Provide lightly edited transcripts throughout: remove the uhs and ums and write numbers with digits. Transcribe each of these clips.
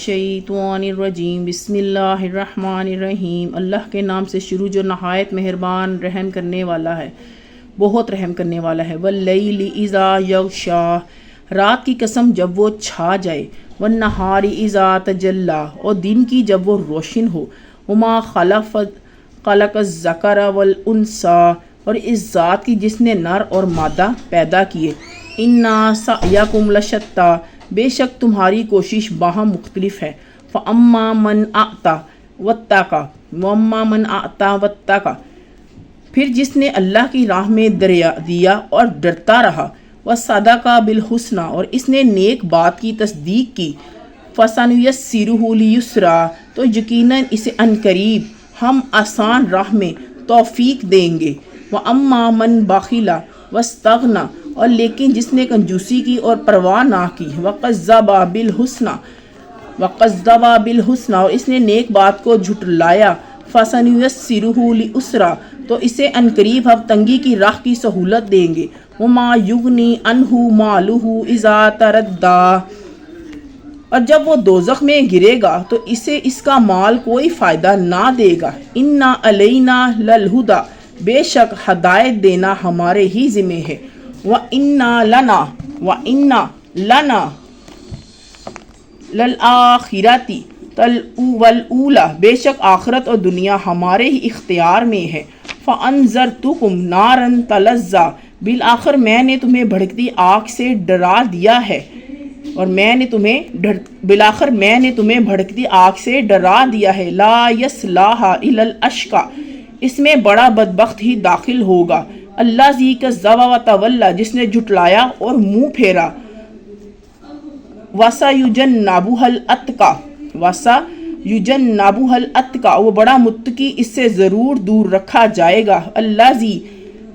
الشیطان الرجیم بسم اللہ الرحمن الرحیم۔ اللہ کے نام سے شروع جو نہایت مہربان رحم کرنے والا ہے، بہت رحم کرنے والا ہے۔ واللیل اذا یغشا، رات کی قسم جب وہ چھا جائے۔ والنہار اذا تجلی، اور دن کی جب وہ روشن ہو۔ وما خلق الذکر والانثی، اور اس ذات کی جس نے نر اور مادہ پیدا کیے۔ انا سعیکم لشتی، بے شک تمہاری کوشش باہم مختلف ہے۔ فاما من اعطی واتقی، واما من اعطی واتقی، پھر جس نے اللہ کی راہ میں دیا اور ڈرتا رہا۔ وصدق بالحسنی، اور اس نے نیک بات کی تصدیق کی۔ فسنیسرہ لیسرا، تو یقیناً اسے عنقریب ہم آسان راہ میں توفیق دیں گے۔ واما من بخل واستغنی، اور لیکن جس نے کنجوسی کی اور پرواہ نہ کی۔ وکذب بالحسنی، اور اس نے نیک بات کو جھٹلایا۔ فسنیسرہ لیسرا، تو اسے عنقریب ہم تنگی کی راہ کی سہولت دیں گے۔ وما یغنی عنہ مالہ اذا تردی، اور جب وہ دوزخ میں گرے گا تو اسے اس کا مال کوئی فائدہ نہ دے گا۔ انا علینا للہدی، بے شک ہدایت دینا ہمارے ہی ذمہ ہے۔ وَإِنَّا لَنَا لَلْآخِرَةِ وَالْأُولَى، بے شک آخرت اور دنیا ہمارے ہی اختیار میں ہے۔ فَأَنذَرْتُكُمْ نَارًا تَلَظَّىٰ، بالآخر میں نے تمہیں بھڑکتی آگ سے ڈرا دیا ہے، اور بالآخر میں نے تمہیں بھڑکتی آگ سے ڈرا دیا ہے۔ لَا يَصْلَاهَا إِلَّا الْأَشْقَى، اس میں بڑا بدبخت ہی داخل ہوگا۔ الذی کذب وتولی، جس نے جھٹلایا اور منہ پھیرا۔ وسیجنبها الاتقی، وہ بڑا متقی اس سے ضرور دور رکھا جائے گا۔ الذی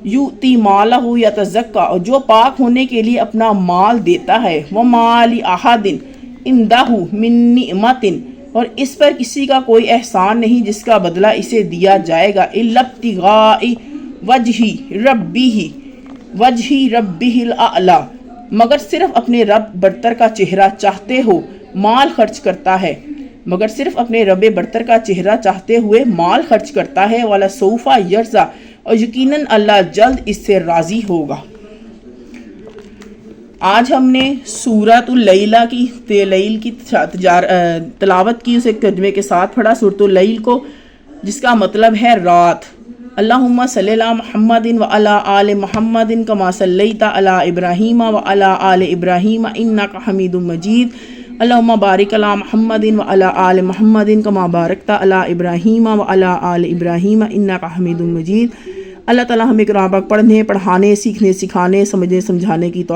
یؤتی مالہ یتزکی، اور جو پاک ہونے کے لیے اپنا مال دیتا ہے۔ وما لأحد عندہ من نعمت، اور اس پر کسی کا کوئی احسان نہیں جس کا بدلہ اسے دیا جائے گا۔ الا ابتغاء وجہ ربہ الاعلی، مگر صرف اپنے رب برتر کا چہرہ چاہتے ہو مال خرچ کرتا ہے، مگر صرف اپنے رب برتر کا چہرہ چاہتے ہوئے مال خرچ کرتا ہے۔ وَلَسَوْفَ یرضیٰ، اور یقیناً اللہ جلد اس سے راضی ہوگا۔ آج ہم نے سورۃ اللیل کی تلاوت کی، اسے ترجمے کے ساتھ پڑھا، سورۃ اللیل کو، جس کا مطلب ہے رات۔ اللہم صلی علی محمد وعلی آل محمد کما صلیت علی ابراہیم وعلی آل ابراہیم انک حمید مجید۔ اللہم بارک علی محمد وعلی آل محمد کما بارکت علی ابراہیم وعلی آل ابراہیم انک حمید مجید۔ اللہ تعالی ہمیں قرآن پاک پڑھنے، پڑھانے، سیکھنے، سکھانے، سمجھنے، سمجھانے کی توفیق